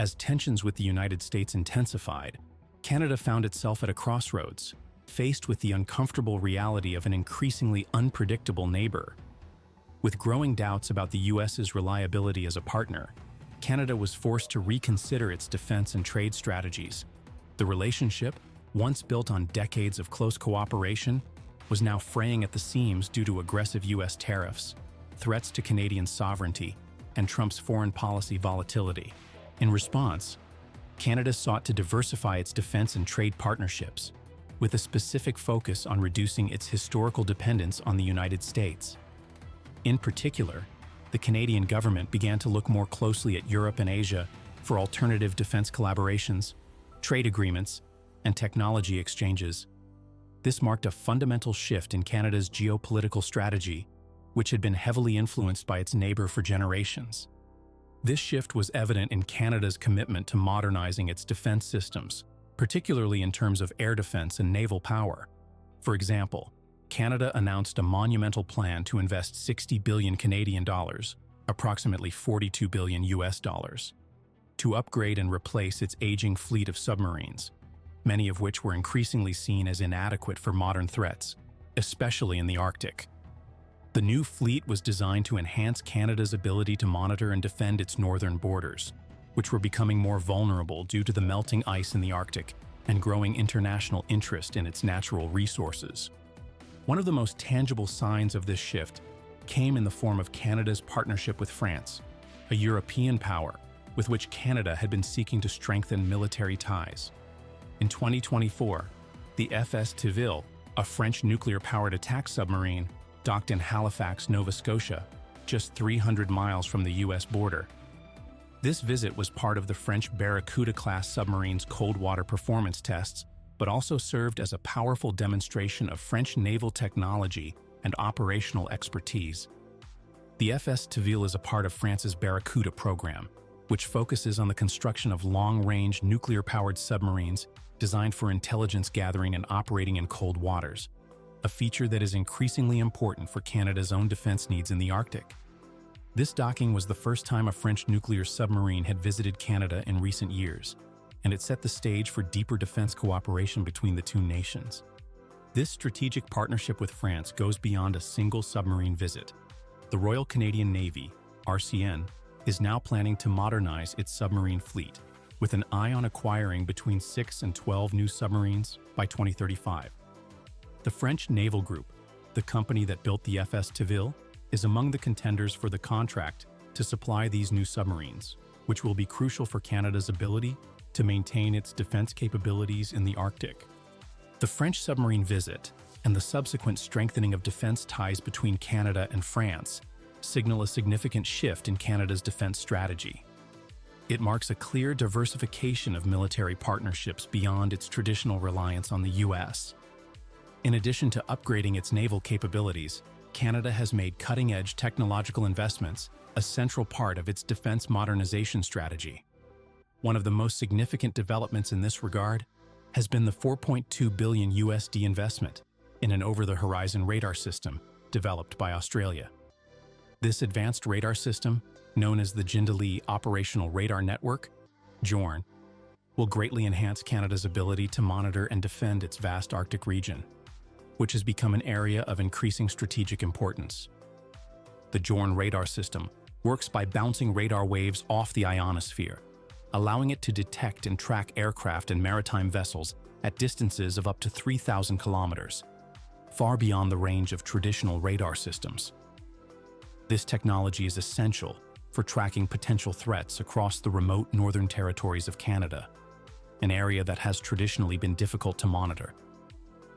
As tensions with the United States intensified, Canada found itself at a crossroads, faced with the uncomfortable reality of an increasingly unpredictable neighbor. With growing doubts about the US's reliability as a partner, Canada was forced to reconsider its defense and trade strategies. The relationship, once built on decades of close cooperation, was now fraying at the seams due to aggressive US tariffs, threats to Canadian sovereignty, and Trump's foreign policy volatility. In response, Canada sought to diversify its defense and trade partnerships, with a specific focus on reducing its historical dependence on the United States. In particular, the Canadian government began to look more closely at Europe and Asia for alternative defense collaborations, trade agreements, and technology exchanges. This marked a fundamental shift in Canada's geopolitical strategy, which had been heavily influenced by its neighbor for generations. This shift was evident in Canada's commitment to modernizing its defense systems, particularly in terms of air defense and naval power. For example, Canada announced a monumental plan to invest 60 billion Canadian dollars, approximately 42 billion US dollars, to upgrade and replace its aging fleet of submarines, many of which were increasingly seen as inadequate for modern threats, especially in the Arctic. The new fleet was designed to enhance Canada's ability to monitor and defend its northern borders, which were becoming more vulnerable due to the melting ice in the Arctic and growing international interest in its natural resources. One of the most tangible signs of this shift came in the form of Canada's partnership with France, a European power with which Canada had been seeking to strengthen military ties. In 2024, the FS Teville, a French nuclear-powered attack submarine, docked in Halifax, Nova Scotia, just 300 miles from the US border. This visit was part of the French Barracuda-class submarine's cold water performance tests, but also served as a powerful demonstration of French naval technology and operational expertise. The FS Teville is a part of France's Barracuda program, which focuses on the construction of long-range nuclear-powered submarines designed for intelligence gathering and operating in cold waters, a feature that is increasingly important for Canada's own defense needs in the Arctic. This docking was the first time a French nuclear submarine had visited Canada in recent years, and it set the stage for deeper defense cooperation between the two nations. This strategic partnership with France goes beyond a single submarine visit. The Royal Canadian Navy, RCN, is now planning to modernize its submarine fleet, with an eye on acquiring between 6 and 12 new submarines by 2035. The French Naval Group, the company that built the FS Teville, is among the contenders for the contract to supply these new submarines, which will be crucial for Canada's ability to maintain its defense capabilities in the Arctic. The French submarine visit and the subsequent strengthening of defense ties between Canada and France signal a significant shift in Canada's defense strategy. It marks a clear diversification of military partnerships beyond its traditional reliance on the US. In addition to upgrading its naval capabilities, Canada has made cutting-edge technological investments a central part of its defense modernization strategy. One of the most significant developments in this regard has been the $4.2 billion USD investment in an over-the-horizon radar system developed by Australia. This advanced radar system, known as the Jindalee Operational Radar Network, JORN, will greatly enhance Canada's ability to monitor and defend its vast Arctic region, which has become an area of increasing strategic importance. The JORN radar system works by bouncing radar waves off the ionosphere, allowing it to detect and track aircraft and maritime vessels at distances of up to 3,000 kilometers, far beyond the range of traditional radar systems. This technology is essential for tracking potential threats across the remote northern territories of Canada, an area that has traditionally been difficult to monitor.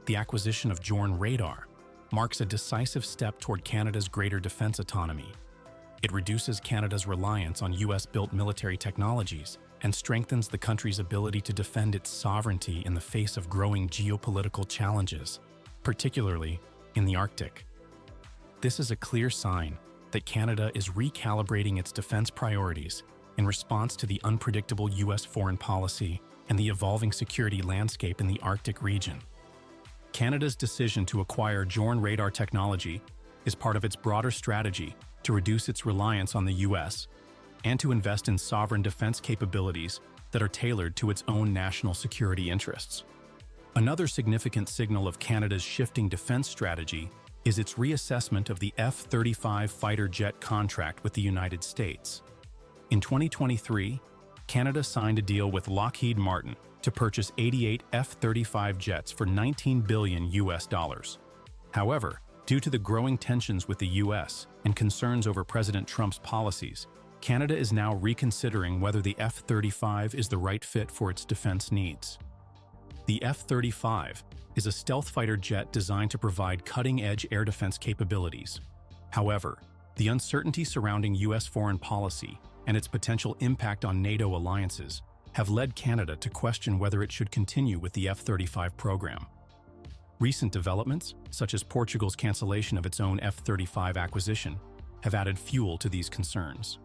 The acquisition of JORN radar marks a decisive step toward Canada's greater defense autonomy. It reduces Canada's reliance on US-built military technologies and strengthens the country's ability to defend its sovereignty in the face of growing geopolitical challenges, particularly in the Arctic. This is a clear sign that Canada is recalibrating its defense priorities in response to the unpredictable US foreign policy and the evolving security landscape in the Arctic region. Canada's decision to acquire JORN radar technology is part of its broader strategy to reduce its reliance on the US and to invest in sovereign defense capabilities that are tailored to its own national security interests. Another significant signal of Canada's shifting defense strategy is its reassessment of the F-35 fighter jet contract with the United States. In 2023, Canada signed a deal with Lockheed Martin to purchase 88 F-35 jets for $19 billion. However, due to the growing tensions with the US and concerns over President Trump's policies, Canada is now reconsidering whether the F-35 is the right fit for its defense needs. The F-35 is a stealth fighter jet designed to provide cutting-edge air defense capabilities. However, the uncertainty surrounding US foreign policy and its potential impact on NATO alliances have led Canada to question whether it should continue with the F-35 program. Recent developments, such as Portugal's cancellation of its own F-35 acquisition, have added fuel to these concerns.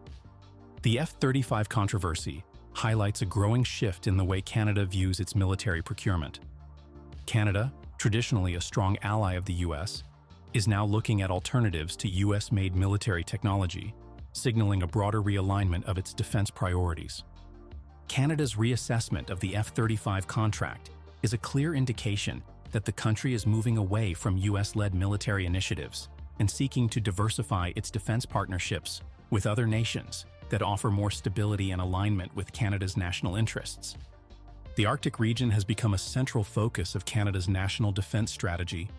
The F-35 controversy highlights a growing shift in the way Canada views its military procurement. Canada, traditionally a strong ally of the US, is now looking at alternatives to US-made military technology, signaling a broader realignment of its defense priorities. Canada's reassessment of the F-35 contract is a clear indication that the country is moving away from US-led military initiatives and seeking to diversify its defense partnerships with other nations that offer more stability and alignment with Canada's national interests. The Arctic region has become a central focus of Canada's national defense strategy.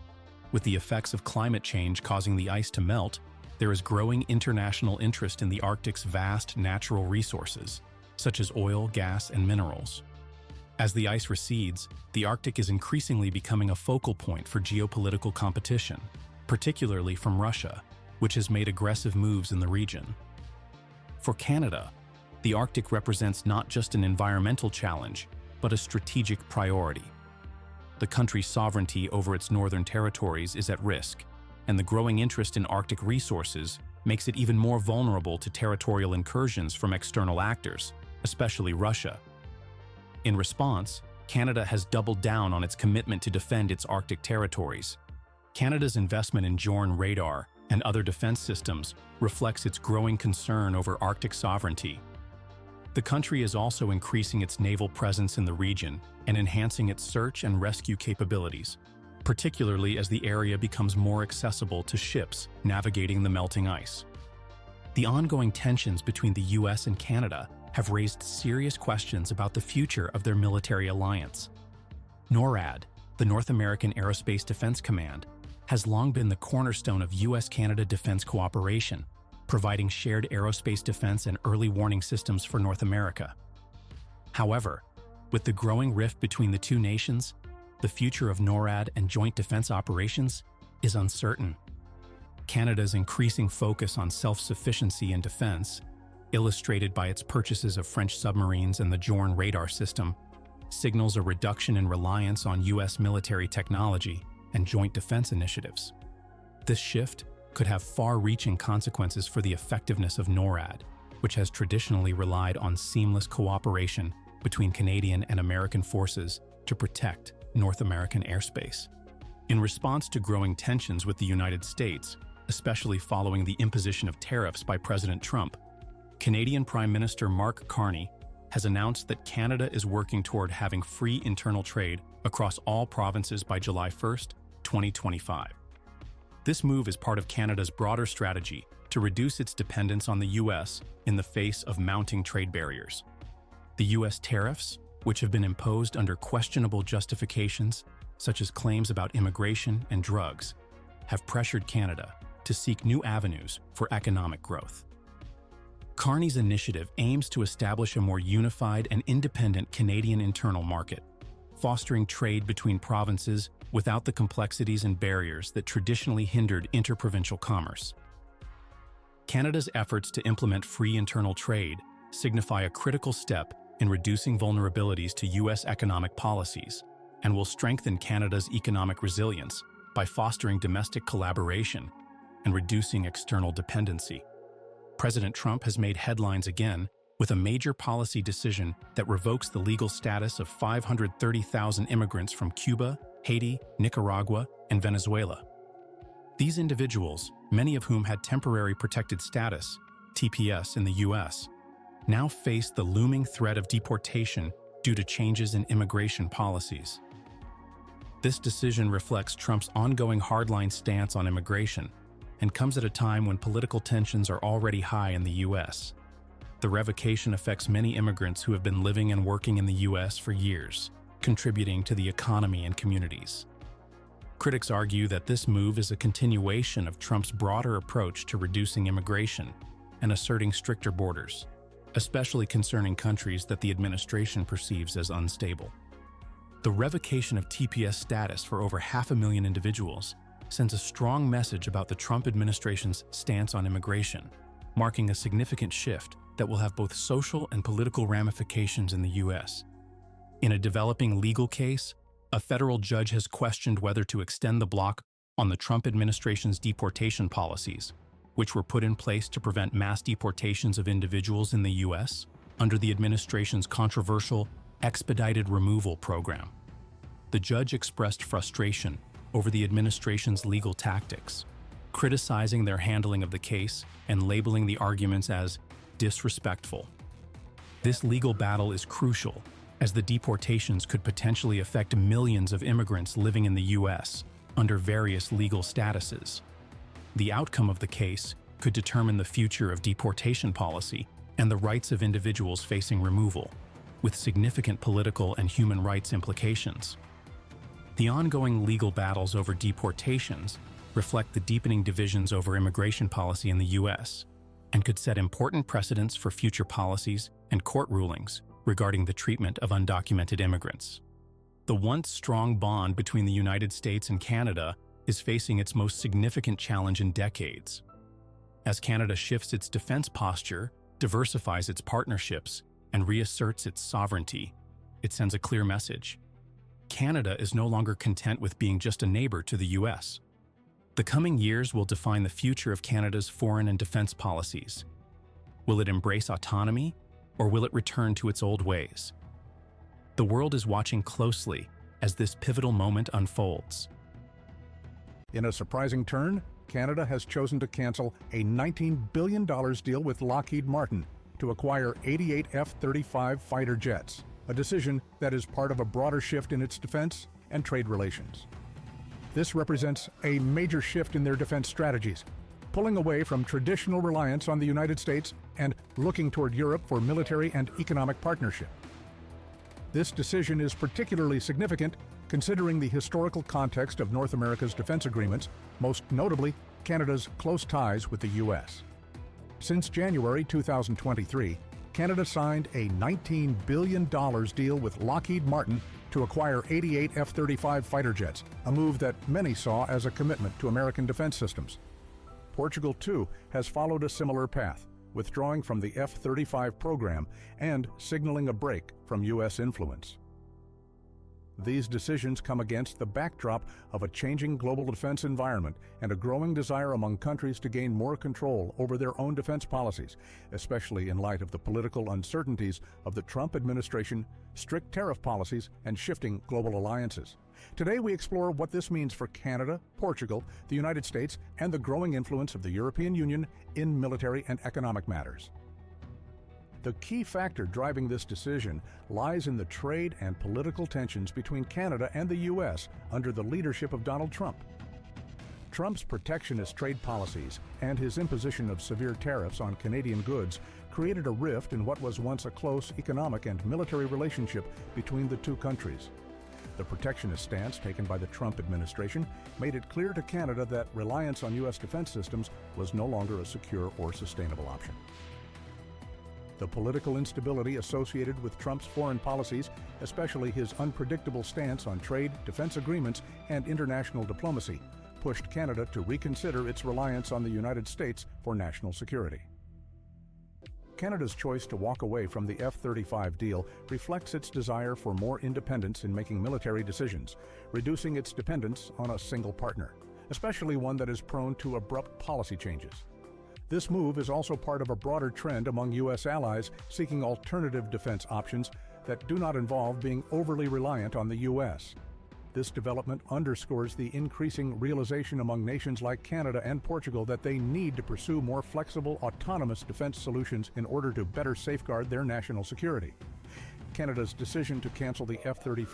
With the effects of climate change causing the ice to melt, there is growing international interest in the Arctic's vast natural resources, such as oil, gas, and minerals. As the ice recedes, the Arctic is increasingly becoming a focal point for geopolitical competition, particularly from Russia, which has made aggressive moves in the region. For Canada, the Arctic represents not just an environmental challenge, but a strategic priority. The country's sovereignty over its northern territories is at risk, and the growing interest in Arctic resources makes it even more vulnerable to territorial incursions from external actors, especially Russia. In response, Canada has doubled down on its commitment to defend its Arctic territories. Canada's investment in Joint radar and other defense systems reflects its growing concern over Arctic sovereignty. The country is also increasing its naval presence in the region and enhancing its search and rescue capabilities, particularly as the area becomes more accessible to ships navigating the melting ice. The ongoing tensions between the US and Canada have raised serious questions about the future of their military alliance. NORAD, the North American Aerospace Defense Command, has long been the cornerstone of US-Canada defense cooperation, providing shared aerospace defense and early warning systems for North America. However, with the growing rift between the two nations, the future of NORAD and joint defense operations is uncertain. Canada's increasing focus on self-sufficiency in defense, illustrated by its purchases of French submarines and the Joint radar system, signals a reduction in reliance on US military technology and joint defense initiatives. This shift could have far-reaching consequences for the effectiveness of NORAD, which has traditionally relied on seamless cooperation between Canadian and American forces to protect North American airspace. In response to growing tensions with the United States, especially following the imposition of tariffs by President Trump, Canadian Prime Minister Mark Carney has announced that Canada is working toward having free internal trade across all provinces by July 1st, 2025. This move is part of Canada's broader strategy to reduce its dependence on the US in the face of mounting trade barriers. The US tariffs, which have been imposed under questionable justifications, such as claims about immigration and drugs, have pressured Canada to seek new avenues for economic growth. Carney's initiative aims to establish a more unified and independent Canadian internal market, fostering trade between provinces without the complexities and barriers that traditionally hindered interprovincial commerce. Canada's efforts to implement free internal trade signify a critical step in reducing vulnerabilities to US economic policies and will strengthen Canada's economic resilience by fostering domestic collaboration and reducing external dependency. President Trump has made headlines again with a major policy decision that revokes the legal status of 530,000 immigrants from Cuba, Haiti, Nicaragua, and Venezuela. These individuals, many of whom had temporary protected status, TPS, in the US, now face the looming threat of deportation due to changes in immigration policies. This decision reflects Trump's ongoing hardline stance on immigration and comes at a time when political tensions are already high in the U.S. The revocation affects many immigrants who have been living and working in the U.S. for years, contributing to the economy and communities. Critics argue that this move is a continuation of Trump's broader approach to reducing immigration and asserting stricter borders, especially concerning countries that the administration perceives as unstable. The revocation of TPS status for over 500,000 individuals sends a strong message about the Trump administration's stance on immigration, marking a significant shift that will have both social and political ramifications in the U.S. In a developing legal case, a federal judge has questioned whether to extend the block on the Trump administration's deportation policies, which were put in place to prevent mass deportations of individuals in the U.S. under the administration's controversial expedited removal program. The judge expressed frustration over the administration's legal tactics, criticizing their handling of the case and labeling the arguments as disrespectful. This legal battle is crucial, as the deportations could potentially affect millions of immigrants living in the U.S. under various legal statuses. The outcome of the case could determine the future of deportation policy and the rights of individuals facing removal, with significant political and human rights implications. The ongoing legal battles over deportations reflect the deepening divisions over immigration policy in the U.S. and could set important precedents for future policies and court rulings regarding the treatment of undocumented immigrants. The once strong bond between the United States and Canada is facing its most significant challenge in decades. As Canada shifts its defense posture, diversifies its partnerships, and reasserts its sovereignty, it sends a clear message. Canada is no longer content with being just a neighbor to the U.S. The coming years will define the future of Canada's foreign and defense policies. Will it embrace autonomy, or will it return to its old ways? The world is watching closely as this pivotal moment unfolds. In a surprising turn, Canada has chosen to cancel a $19 billion deal with Lockheed Martin to acquire 88 F-35 fighter jets, a decision that is part of a broader shift in its defense and trade relations. This represents a major shift in their defense strategies, pulling away from traditional reliance on the United States and looking toward Europe for military and economic partnership. This decision is particularly significant considering the historical context of North America's defense agreements, most notably Canada's close ties with the U.S. Since January 2023, Canada signed a $19 billion deal with Lockheed Martin to acquire 88 F-35 fighter jets, a move that many saw as a commitment to American defense systems. Portugal, too, has followed a similar path, withdrawing from the F-35 program and signaling a break from U.S. influence. These decisions come against the backdrop of a changing global defense environment and a growing desire among countries to gain more control over their own defense policies, especially in light of the political uncertainties of the Trump administration, strict tariff policies, and shifting global alliances. Today we explore what this means for Canada, Portugal, the United States, and the growing influence of the European Union in military and economic matters. The key factor driving this decision lies in the trade and political tensions between Canada and the U.S. under the leadership of Donald Trump. Trump's protectionist trade policies and his imposition of severe tariffs on Canadian goods created a rift in what was once a close economic and military relationship between the two countries. The protectionist stance taken by the Trump administration made it clear to Canada that reliance on U.S. defense systems was no longer a secure or sustainable option. The political instability associated with Trump's foreign policies, especially his unpredictable stance on trade, defense agreements, and international diplomacy, pushed Canada to reconsider its reliance on the United States for national security. Canada's choice to walk away from the F-35 deal reflects its desire for more independence in making military decisions, reducing its dependence on a single partner, especially one that is prone to abrupt policy changes. This move is also part of a broader trend among U.S. allies seeking alternative defense options that do not involve being overly reliant on the U.S. This development underscores the increasing realization among nations like Canada and Portugal that they need to pursue more flexible, autonomous defense solutions in order to better safeguard their national security. Canada's decision to cancel the F-35